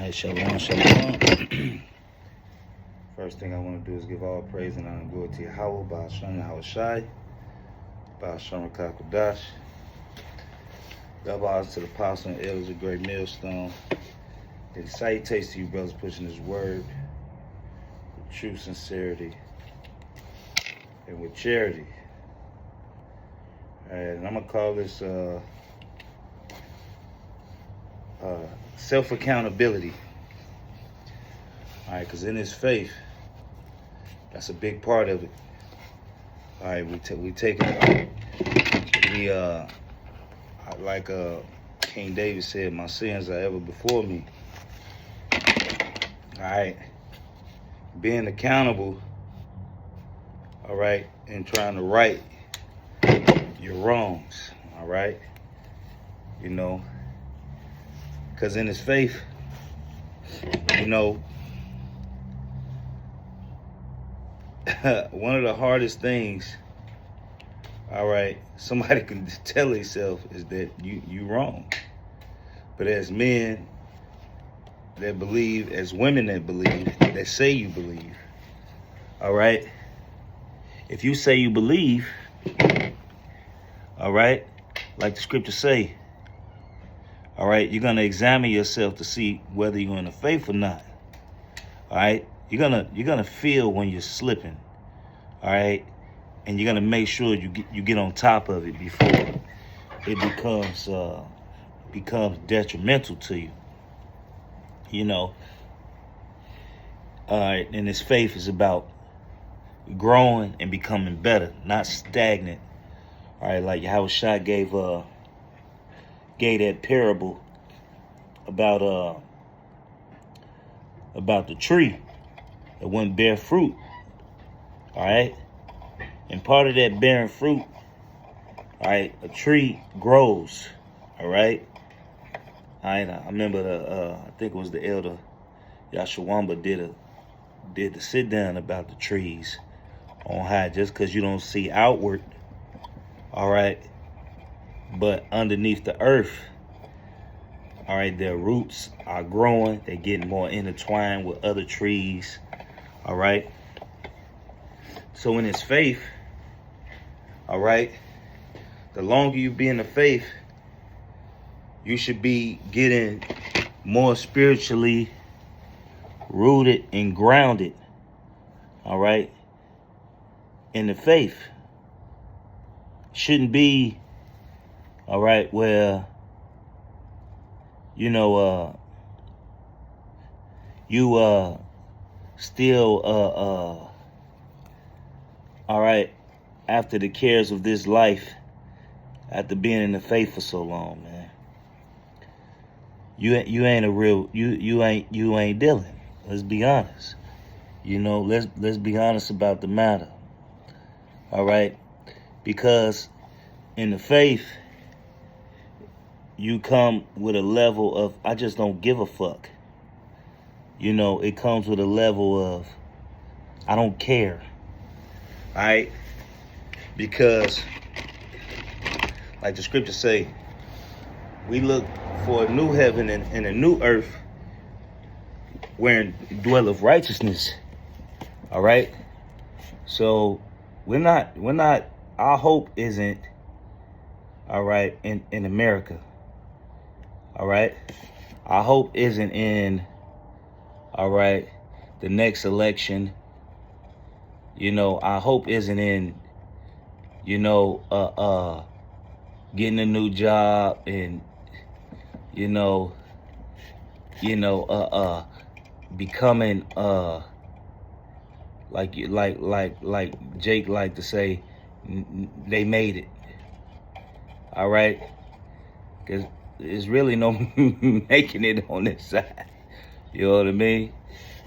Alright, shalom, shalom. First thing I want to do is give all praise and honor and glory to Yahweh, Ba'ashem Yahweh Shai, Ba'ashem Rakakadash. Double honors to the apostle and elders of Great Millstone. And salutations to you brothers pushing this word with true sincerity and with charity. Alright, and I'm going to call this self-accountability. All right, because in this faith, that's a big part of it. All right, we take it. Like King David said, my sins are ever before me. All right, being accountable. All right, and trying to right your wrongs. All right, you know, because in this faith, you know. One of the hardest things, all right, somebody can tell themselves is that you wrong. But as men that believe, as women that believe, that say you believe, all right, if you say you believe, all right, like the scriptures say, all right, you're going to examine yourself to see whether you're in the faith or not. All right, you're gonna feel when you're slipping. All right, and you're gonna make sure you get on top of it before it becomes detrimental to you. You know. All right, and this faith is about growing and becoming better, not stagnant. All right, like Yahweh Shai gave that parable about the tree that wouldn't bear fruit. All right, and part of that bearing fruit, all right, a tree grows. All right, I remember I think it was the elder Yashawamba did the sit down about the trees on high, just because you don't see outward, all right, but underneath the earth, all right, their roots are growing. They're getting more intertwined with other trees, all right. So in his faith, all right, the longer you be in the faith, you should be getting more spiritually rooted and grounded, all right, in the faith. Shouldn't be, all right, where, you know, you still all right, after the cares of this life, after being in the faith for so long, man, you ain't a real you ain't dealing. Let's be honest. You know, let's be honest about the matter. All right, because in the faith, you come with a level of I just don't give a fuck. You know, it comes with a level of I don't care. All right, because like the scriptures say, we look for a new heaven and a new earth wherein dwelleth righteousness. All right, so we're not our hope isn't, all right, in America. All right, our hope isn't in, all right, the next election. You know, our hope isn't in, you know, getting a new job and, you know, becoming, like Jake liked to say, they made it. All right, because there's really no making it on this side. You know what I mean?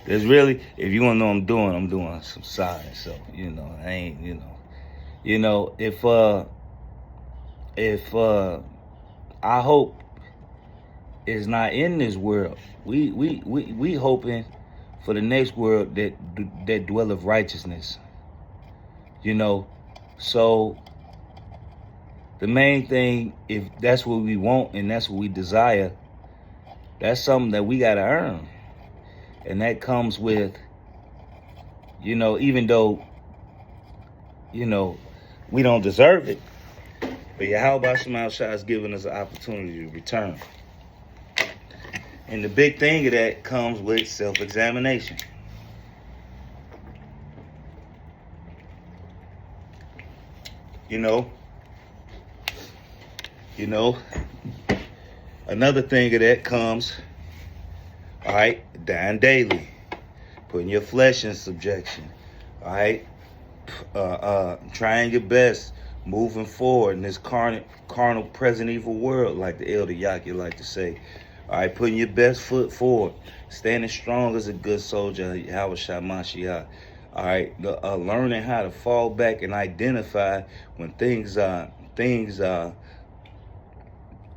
There's really, if you want to know what I'm doing some science. So, you know, I ain't, you know, if our hope is not in this world, we hoping for the next world that dwelleth righteousness. You know, so the main thing, if that's what we want and that's what we desire, That's something that we got to earn. And that comes with, even though, we don't deserve it. But Yahweh Shema Shah is giving us an opportunity to return. And the big thing of that comes with self-examination. Another thing of that comes, all right, dying daily, putting your flesh in subjection, all right, trying your best, moving forward in this carnal present evil world, like the Elder Yaki like to say. All right, putting your best foot forward, standing strong as a good soldier, Yahweh Shah Mashiach. All right, learning how to fall back and identify when things are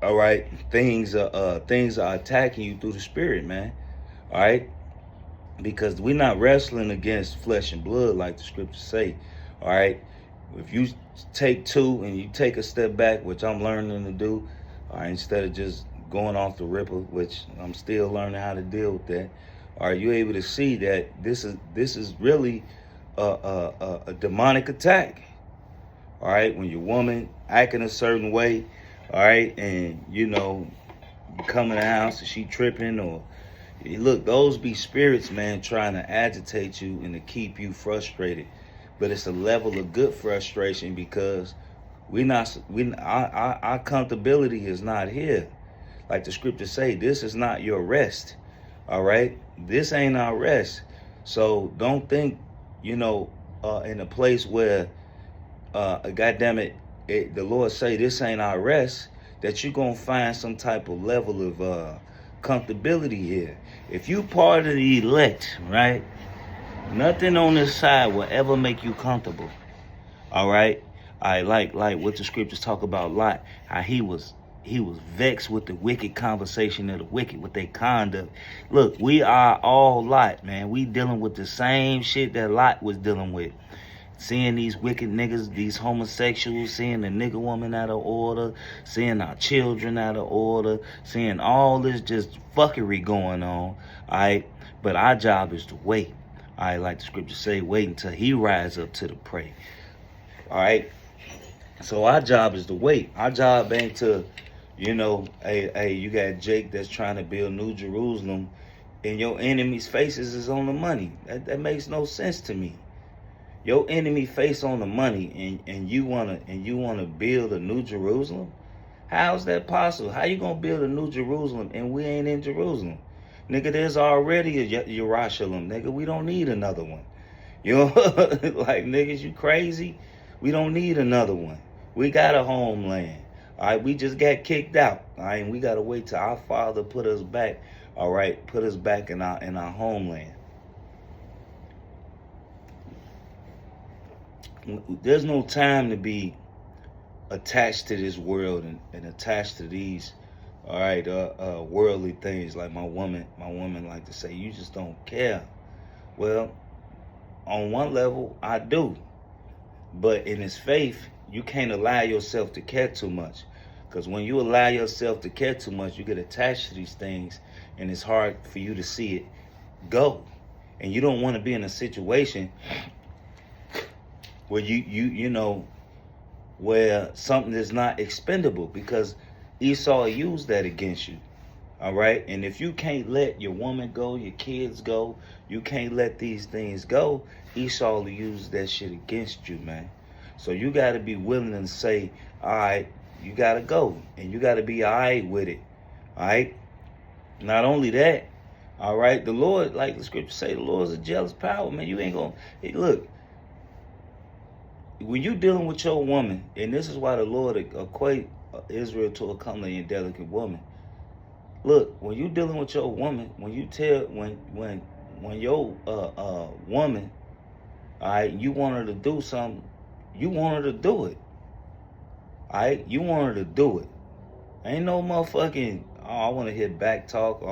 attacking you through the spirit, man. All right, because we're not wrestling against flesh and blood like the scriptures say. All right, if you take two and you take a step back, which I'm learning to do, all right, instead of just going off the ripper, which I'm still learning how to deal with that. Are you able to see that this is really a demonic attack? All right, when your woman acting a certain way, all right, and you come in the house and she tripping, or look, those be spirits, man, trying to agitate you and to keep you frustrated. But it's a level of good frustration because our comfortability is not here. Like the scriptures say, this is not your rest. All right, this ain't our rest. So don't think, in a place where, goddamn it, the Lord say this ain't our rest, that you're gonna find some type of level of comfortability here. If you part of the elect, right, nothing on this side will ever make you comfortable. All right, I like what the scriptures talk about Lot, how he was vexed with the wicked conversation of the wicked, with their conduct. Look, we are all Lot, man. We dealing with the same shit that Lot was dealing with. Seeing these wicked niggas, these homosexuals, seeing the nigga woman out of order, seeing our children out of order, seeing all this just fuckery going on, all right? But our job is to wait. All right, like the scriptures say, wait until he rise up to the prey. All right? So our job is to wait. Our job ain't to, hey, you got Jake that's trying to build New Jerusalem and your enemy's faces is on the money. That makes no sense to me. Your enemy face on the money and you wanna build a New Jerusalem? How's that possible? How you gonna build a New Jerusalem and we ain't in Jerusalem? Nigga, there's already a Jerusalem, nigga. We don't need another one. Like, niggas, you crazy? We don't need another one. We got a homeland. All right, we just got kicked out. All right, and we gotta wait till our Father put us back. All right, put us back in our homeland. There's no time to be attached to this world and attached to these, all right, worldly things. Like my woman like to say, you just don't care. Well, on one level, I do. But in his faith, you can't allow yourself to care too much. Because when you allow yourself to care too much, you get attached to these things, and it's hard for you to see it go. And you don't want to be in a situation where where something is not expendable, because Esau used that against you. All right? And if you can't let your woman go, your kids go, you can't let these things go, Esau will use that shit against you, man. So you got to be willing to say, all right, you got to go. And you got to be all right with it. All right? Not only that, all right, the Lord, like the scripture say, the Lord is a jealous power, man. You ain't going to, look, when you dealing with your woman, and this is why the Lord equate Israel to a comely and delicate woman. Look, when you dealing with your woman, when you tell, when your woman, all right, you want her to do something, you want her to do it. All right, you want her to do it. Ain't no motherfucking, oh, I want to hear back talk.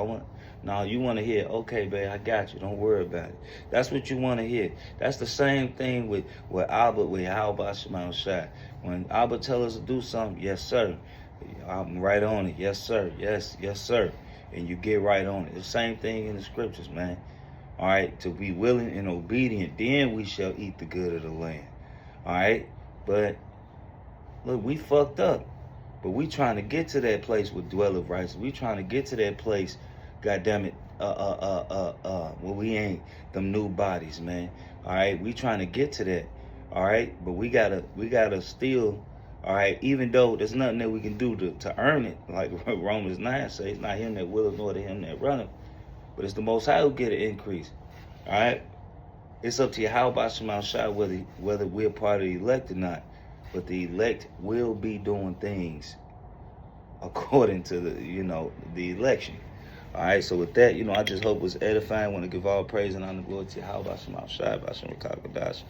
No, you want to hear, okay, babe, I got you. Don't worry about it. That's what you want to hear. That's the same thing with Albert, with Yahweh Shema Shai. When Albert tell us to do something, yes, sir. I'm right on it. Yes, sir. Yes, sir. and you get right on it. It's the same thing in the scriptures, man. All right, to be willing and obedient, then we shall eat the good of the land. All right, but look, we fucked up. But we trying to get to that place with dwell of righteousness. We trying to get to that place, goddamn it, where we ain't them new bodies, man. All right, we trying to get to that. All right, but we gotta still, all right, even though there's nothing that we can do to earn it, like Romans 9 says, it's not him that willeth nor to him that runneth, but it's the Most High who get an increase. All right, it's up to you how about Shema Shai whether we're part of the elect or not. But the elect will be doing things according to the election. All right, so with that, I just hope it was edifying. I want to give all praise and honor and glory to Yahweh Shema Shai, Bashem Rakakadash.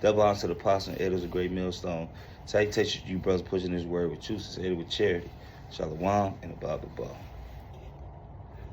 Double honor to the apostle and elders, a great millstone. Take you brothers pushing this word with truth, say it with charity. Shalom and above the ball.